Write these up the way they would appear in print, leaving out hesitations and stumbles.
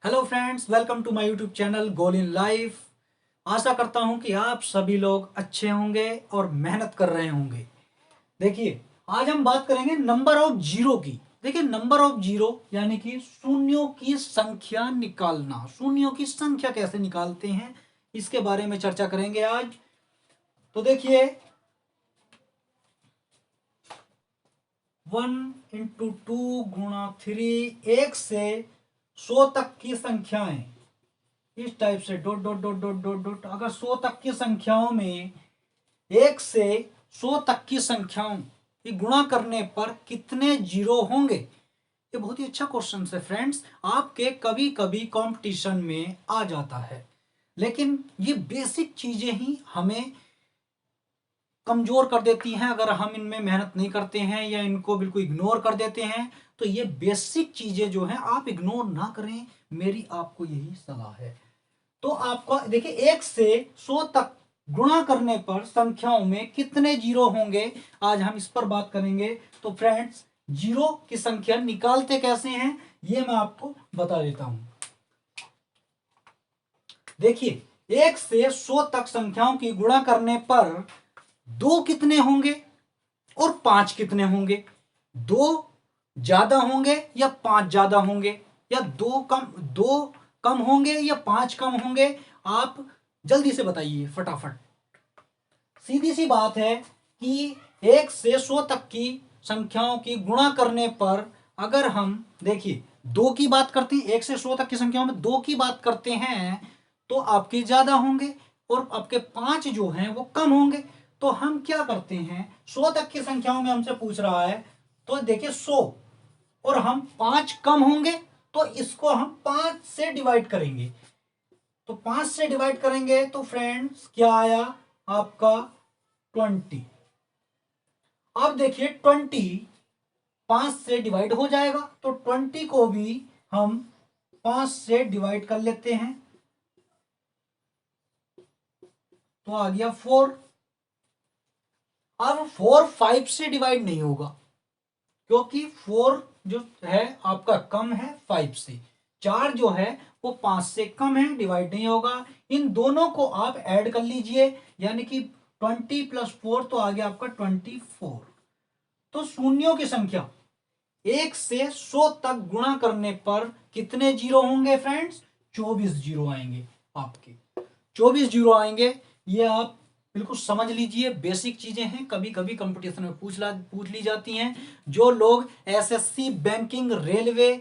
Hello friends, welcome to my YouTube channel goal in life. आशा करता हूं कि आप सभी लोग अच्छे होंगे और मेहनत कर रहे होंगे। देखिए, आज हम बात करेंगे नंबर ऑफ जीरो की। देखिए, नंबर ऑफ जीरो यानी कि शून्यों की संख्या निकालना, शून्यों की संख्या कैसे निकालते हैं, इसके बारे में चर्चा करेंगे आज। तो देखिए, 1 × 2 × 3, एक से 100 तक की संख्याएं इस टाइप से dot dot dot dot dot dot. अगर 100 तक की संख्याओं में एक से 100 तक की संख्याओं की गुणा करने पर कितने जीरो होंगे? ये बहुत ही अच्छा क्वेश्चन है फ्रेंड्स, आपके कभी कभी कंपटीशन में आ जाता है। लेकिन ये बेसिक चीजें ही हमें कमजोर कर देती हैं अगर हम इनमें मेहनत नहीं करते हैं या इनको बिल्कुल इग्नोर कर देते हैं। तो ये बेसिक चीजें जो हैं आप इग्नोर ना करें, मेरी आपको यही सलाह है। तो आपको देखिए, 1 से 100 तक गुणा करने पर संख्याओं में कितने जीरो होंगे, आज हम इस पर बात करेंगे। तो फ्रेंड्स, जीरो की संख्या निकालते कैसे हैं ये मैं आपको बता देता हूं। देखिए, 1 से 100 तक संख्याओं की गुणा करने पर दो कितने होंगे और पांच कितने होंगे? दो ज्यादा होंगे या पांच ज्यादा होंगे, या दो कम होंगे या पांच कम होंगे? आप जल्दी से बताइए फटाफट। सीधी सी बात है कि 1 से 100 तक की संख्याओं की गुणा करने पर अगर हम देखिए दो की बात करते हैं, 1 से 100 तक की संख्याओं में दो की बात करते हैं तो आपके ज्यादा होंगे और आपके पांच जो हैं वो कम होंगे। तो हम क्या करते हैं, 100 तक की संख्याओं में हमसे पूछ रहा है, तो देखिए 100 और हम पांच कम होंगे तो इसको हम पांच से डिवाइड करेंगे। तो पांच से डिवाइड करेंगे तो फ्रेंड्स क्या आया आपका 20। अब देखिए 20 पांच से डिवाइड हो जाएगा तो 20 को भी हम पांच से डिवाइड कर लेते हैं तो आ गया 4। अब 4 5 से डिवाइड नहीं होगा क्योंकि 4 जो है आपका कम है 5 से। 4 जो है वो 5 से कम है, डिवाइड नहीं होगा। इन दोनों को आप ऐड कर लीजिए, यानी कि 20 + 4 तो आ गया आपका 24। तो शून्यों की संख्या 1 से 100 तक गुणा करने पर कितने जीरो होंगे फ्रेंड्स? 24 जीरो आएंगे आपके, 24 जीरो आएंगे। ये आप बिल्कुल समझ लीजिए, बेसिक चीजें हैं, कभी कभी कंपटीशन में पूछ ली जाती हैं। जो लोग एसएससी, बैंकिंग, रेलवे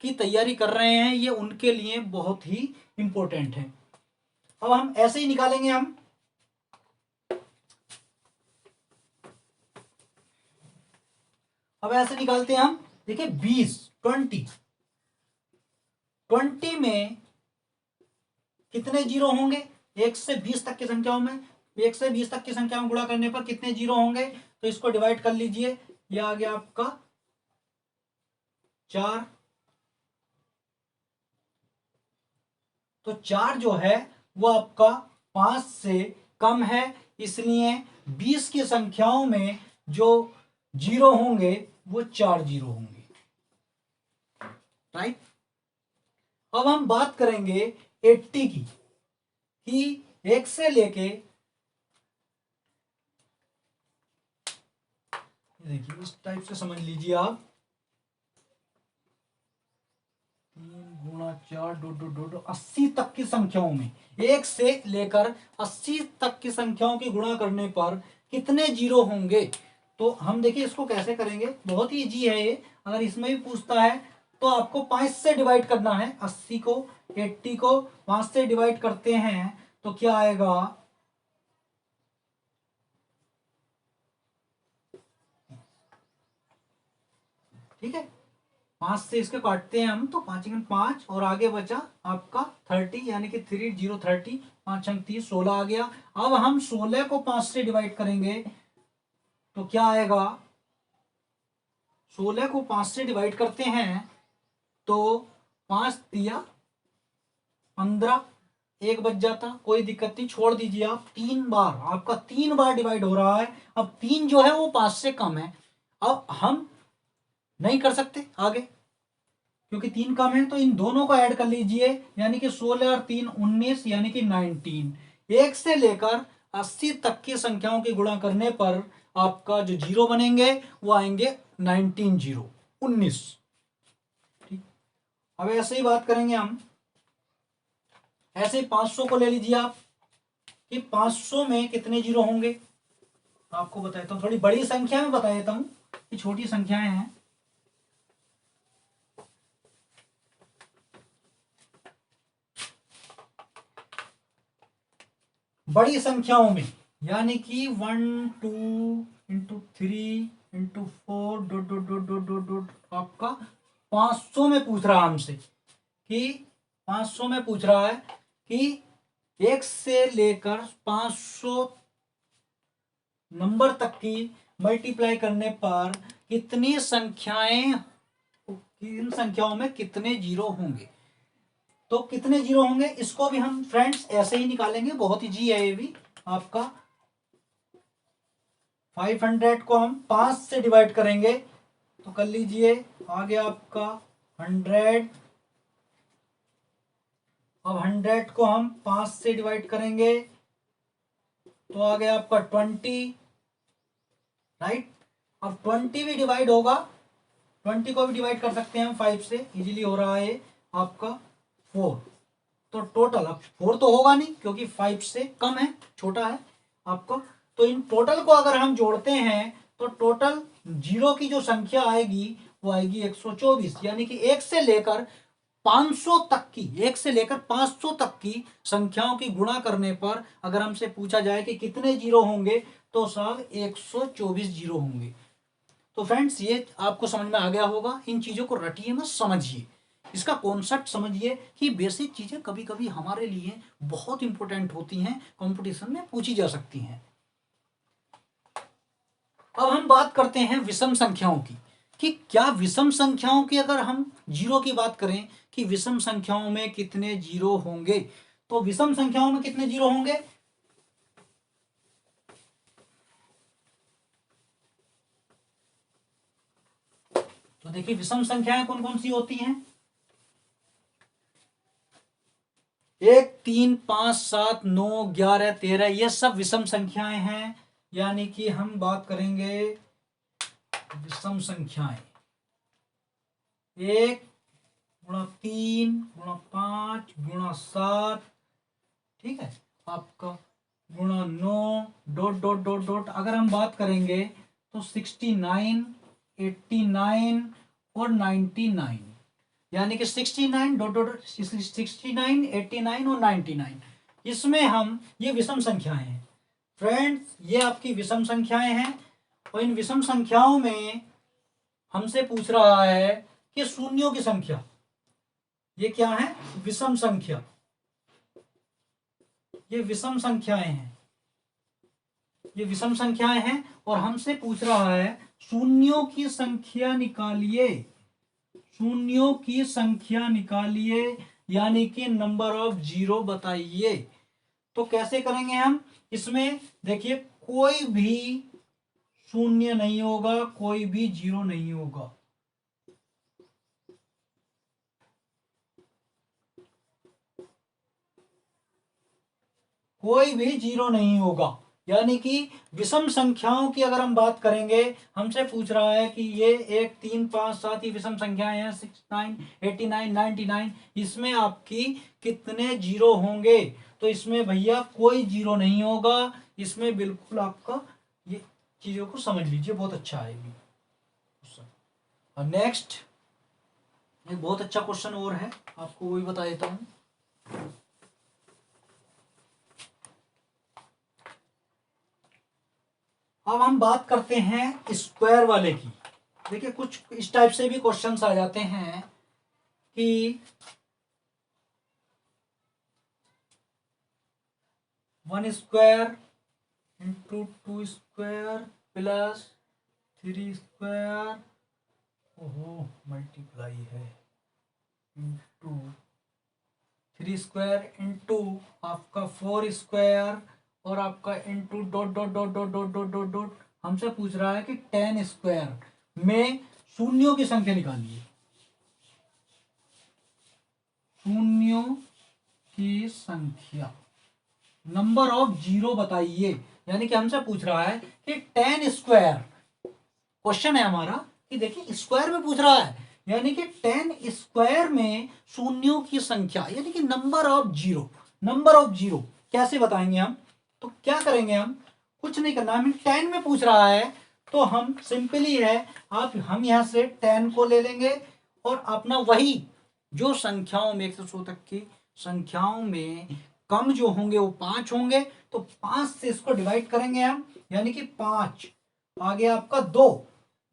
की तैयारी कर रहे हैं, ये उनके लिए बहुत ही इंपॉर्टेंट है। अब हम ऐसे ही निकालेंगे, हम अब ऐसे निकालते हैं हम। देखिए 20 20 20 में कितने जीरो होंगे? 1 से 20 तक की संख्याओं में, 1 से 20 तक की संख्या में गुणा करने पर कितने जीरो होंगे? तो इसको डिवाइड कर लीजिए, ये आ गया आपका 4। तो 4 जो है वो आपका 5 से कम है, इसलिए 20 की संख्याओं में जो जीरो होंगे वो 4 जीरो होंगे, राइट। अब हम बात करेंगे 80 की, कि एक से लेके, देखिए इस टाइप से समझ लीजिए आप, 3 × 4 डॉट डॉट डॉट 80 तक की संख्याओं में, एक से लेकर 80 तक की संख्याओं की गुणा करने पर कितने जीरो होंगे? तो हम देखिए इसको कैसे करेंगे, बहुत ही इजी है ये। अगर इसमें भी पूछता है तो आपको 5 से डिवाइड करना है। 80 को, 80 को 5 से डिवाइड करते हैं तो क्या आएगा, ठीक है। 5 से इसके काटते हैं हम तो 5 × 5 और आगे बचा आपका 30, यानी कि 30 5 × 16 आ गया। अब हम 16 को 5 से डिवाइड करेंगे तो क्या आएगा, 16 को 5 से डिवाइड करते हैं तो 5 × 3 = 15, एक बच जाता, कोई दिक्कत नहीं, छोड़ दीजिए आप। 3 बार आपका 3 बार डिवाइड हो रहा है। अब 3 जो है वो 5 से कम है, अब हम नहीं कर सकते आगे, क्योंकि 3 कम है तो इन दोनों को ऐड कर लीजिए, यानी कि 16 और 3 19, यानी कि 19। 1 से लेकर 80 तक की संख्याओं की गुणा करने पर आपका जो जीरो बनेंगे वो आएंगे 19 जीरो, 19। ठीक। अब ऐसे ही बात करेंगे हम, ऐसे ही 500 को ले लीजिए आप, कि 500 में कितने जीरो होंगे। आपको बताता हूँ, थोड़ी बड़ी संख्या में बता देता हूँ कि छोटी संख्याएं हैं। बड़ी संख्याओं में, यानी कि 1 2 into 3 into 4 dot dot dot dot dot dot, आपका 500 में पूछ रहा है हमसे, कि 500 में पूछ रहा है कि 1 से लेकर 500 नंबर तक की मल्टीप्लाई करने पर कितनी संख्याएं, इन संख्याओं में कितने जीरो होंगे। तो कितने जीरो होंगे इसको भी हम फ्रेंड्स ऐसे ही निकालेंगे, बहुत इजी है ये भी आपका। 500 को हम 5 से डिवाइड करेंगे तो कर लीजिए, आ गया आपका 100। अब 100 को हम 5 से डिवाइड करेंगे तो आ गया आपका 20, राइट। अब 20 भी डिवाइड होगा, 20 को भी डिवाइड कर सकते हैं हम 5 से, इजीली हो रहा है आपका 4। तो टोटल, अब 4 तो होगा नहीं क्योंकि 5 से कम है, छोटा है आपका। तो इन टोटल को अगर हम जोड़ते हैं तो टोटल जीरो की जो संख्या आएगी वो आएगी 124, यानी कि 1 से लेकर 500 तक की, 1 से लेकर 500 तक की संख्याओं की गुणा करने पर अगर हमसे पूछा जाए कि कितने जीरो होंगे तो साहब 124 जीरो होंगे। तो फ्रेंड्स ये आपको समझ में आ गया होगा, इन चीज़ों को रटिए मत, समझिए, इसका कॉन्सेप्ट समझिए कि बेसिक चीज़ें कभी कभी हमारे लिए बहुत इंपॉर्टेंट होती हैं, कंपटीशन में पूछी जा सकती हैं। अब हम बात करते हैं विषम संख्याओं की, कि क्या विषम संख्याओं की अगर हम जीरो की बात करें कि विषम संख्याओं में कितने जीरो होंगे, तो विषम संख्याओं में कितने जीरो होंगे। तो देखिए विषम संख्याएं कौन कौन सी होती हैं। 1 3 5 7 9 11 13, ये सब विषम संख्याएं हैं। यानी कि हम बात करेंगे विषम संख्याएं, 1 गुणा 3 गुणा 5 गुणा 7, ठीक है, आपका गुणा 9 डॉट डॉट डॉट डॉट। अगर हम बात करेंगे तो 69 89 और 99, यानी कि 69 डॉट डॉट 69 89 और 99, इसमें हम, ये विषम संख्याएं हैं फ्रेंड्स, ये आपकी विषम संख्याएं हैं। और इन विषम संख्याओं में हमसे पूछ रहा है कि शून्यों की संख्या, ये क्या है, विषम संख्या, ये विषम संख्याएं हैं, ये विषम संख्याएं हैं। और हमसे पूछ रहा है शून्यों की संख्या निकालिए, शून्यों की संख्या निकालिए, यानी कि नंबर ऑफ जीरो बताइए। तो कैसे करेंगे हम इसमें, देखिए कोई भी शून्य नहीं होगा, कोई भी जीरो नहीं होगा, कोई भी जीरो नहीं होगा। यानी कि विषम संख्याओं की अगर हम बात करेंगे, हमसे पूछ रहा है कि ये 1 3 5 7 ही विषम संख्याएं हैं, 69 89 99, इसमें आपकी कितने जीरो होंगे। तो इसमें भैया कोई जीरो नहीं होगा, इसमें बिल्कुल आपका, ये चीजों को समझ लीजिए, बहुत अच्छा आएगी। और नेक्स्ट एक बहुत अच्छा क्वेश्चन और है, आपको वही बता देता हूं। अब हम बात करते हैं स्क्वायर वाले की। देखिए कुछ इस टाइप से भी क्वेश्चंस आ जाते हैं कि 1 square into 2 square plus 3 square, ओहो मल्टीप्लाई है, इंटू 3 स्क्वायर इंटू आपका 4 स्क्वायर और आपका into dot dot dot dot dot dot dot dot. हमसे पूछ रहा है कि 10 स्क्वायर में शून्यों की संख्या निकालिए। शून्यों की संख्या, नंबर ऑफ जीरो बताइए। यानी कि हमसे पूछ रहा है कि 10 स्क्वायर, क्वेश्चन है हमारा कि देखिए स्क्वायर में पूछ रहा है, यानी कि 10 स्क्वायर में शून्यों की संख्या, यानी कि number of zero. Number of zero कैसे बताएंगे हम? तो क्या करेंगे हम? कुछ नहीं करना, हमें 10 में पूछ रहा है तो हम सिंपली है, हम यहां से 10 को ले लेंगे और अपना वही जो संख्याओं में 1 से 100 तक की संख्याओं में कम जो होंगे वो 5 होंगे, तो 5 से इसको डिवाइड करेंगे हम, यानी कि 5 आ गया आपका,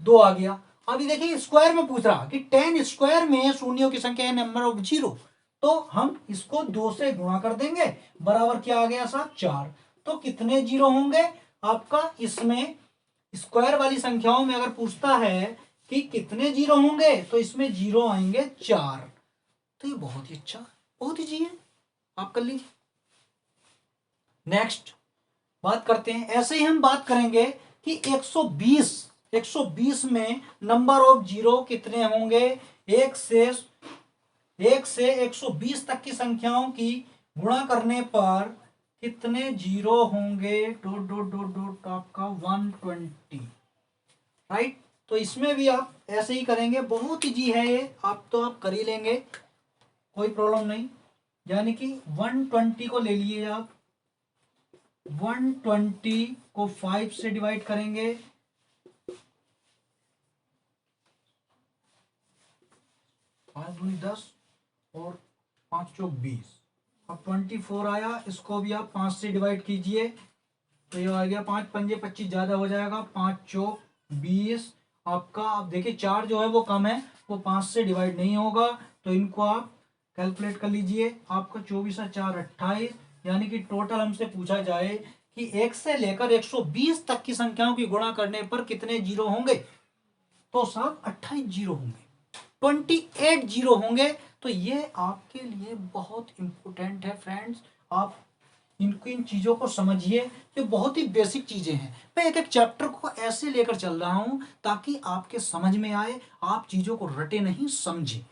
2 आ गया। अभी देखिए स्क्वायर में पूछ रहा कि 10 स्क्वायर में शून्यों की संख्या है नंबर ऑफ जीरो, तो हम इसको 2 से गुणा कर देंगे, बराबर क्या आ गया साहब? 4। तो कितने जीरो होंगे आपका इसमें? स्क्वायर वाली संख्याओं में अगर पूछता है कि कितने जीरो होंगे तो इसमें जीरो आएंगे 4। तो ये बहुत ही अच्छा, बहुत ही जी है, आप कर लीजिए। नेक्स्ट बात करते हैं, ऐसे ही हम बात करेंगे कि 120 में नंबर ऑफ जीरो कितने होंगे? 1 से 120 तक की संख्याओं की गुणा करने पर कितने जीरो होंगे? डॉट डॉट डॉट डॉट आपका 120, राइट। तो इसमें भी आप ऐसे ही करेंगे, बहुत इजी है ये, आप कर ही लेंगे, कोई प्रॉब्लम नहीं। यानी कि 120 को ले लिए आप, 120 को 5 से डिवाइड करेंगे, 5 दूनी 10 और 5 चौक 20, अब 24 आया, इसको भी आप 5 से डिवाइड कीजिए, तो ये आ गया 5 पंजे 25, ज्यादा हो जाएगा, 5 चौक 20 आपका। अब देखिए 4 जो है वो कम है, वो 5 से डिवाइड नहीं होगा, तो इनको आप कैलकुलेट कर लीजिए, आपका 24 और 4 28, यानी कि टोटल हमसे पूछा जाए कि 1 से लेकर 120 तक की संख्याओं की गुणा करने पर कितने जीरो होंगे? तो साहब 28 जीरो होंगे, 28 जीरो होंगे। तो ये आपके लिए बहुत इंपॉर्टेंट है फ्रेंड्स, आप इन चीजों को समझिए, ये बहुत ही बेसिक चीजें हैं। मैं एक एक चैप्टर को ऐसे लेकर चल रहा हूं ताकि आपके समझ में आए, आप चीजों को रटे नहीं, समझे।